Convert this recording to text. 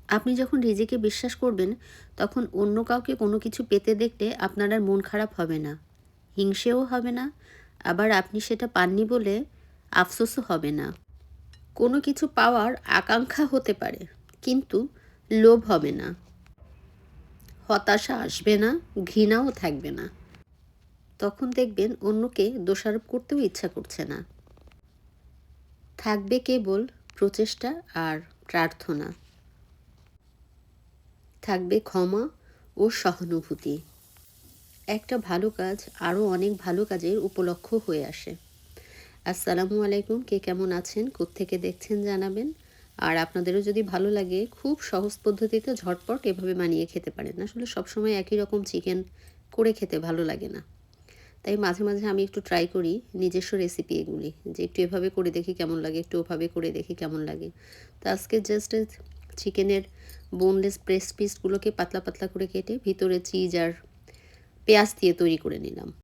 আপনি যখন রিজিকে বিশ্বাস করবেন, তখন অন্য কাউকে কোনো কিছু পেতে দেখলে আপনার আর মন খারাপ হবে না। হিংসেও হবে না, আবার আপনি সেটা পাননি বলে আফসোসও হবে না। কোনো কিছু পাওয়ার আকাঙ্ক্ষা হতে পারে, কিন্তু লোভ হবে না, হতাশা আসবে না, ঘৃণাও থাকবে না। তখন দেখবেন অন্যকে দোষারোপ করতেও ইচ্ছা করছে না। থাকবে কেবল প্রচেষ্টা আর প্রার্থনা। থাকবে ক্ষমা ও সহানুভূতি। একটা ভালো কাজ আরও অনেক ভালো কাজের উপলক্ষ হয়ে আসে। আসসালামু আলাইকুম। কে কেমন আছেন, কোত্থেকে দেখছেন জানাবেন। আর আপনাদেরও যদি ভালো লাগে, খুব সহজ পদ্ধতিতে ঝটপট এভাবে বানিয়ে খেতে পারেন। আসলে সবসময় একই রকম চিকেন করে খেতে ভালো লাগে না, তাই মাঝে মাঝে আমি একটু ট্রাই করি নিজস্ব রেসিপি এগুলি, যে একটু এভাবে করে দেখি কেমন লাগে, একটু ওভাবে করে দেখি কেমন লাগে। তো আজকে জাস্ট চিকেনের বোনলেস ব্রেস্ট পিসগুলোকে পাতলা পাতলা করে কেটে ভিতরে চিজ আর পেঁয়াজ দিয়ে তৈরি করে নিলাম।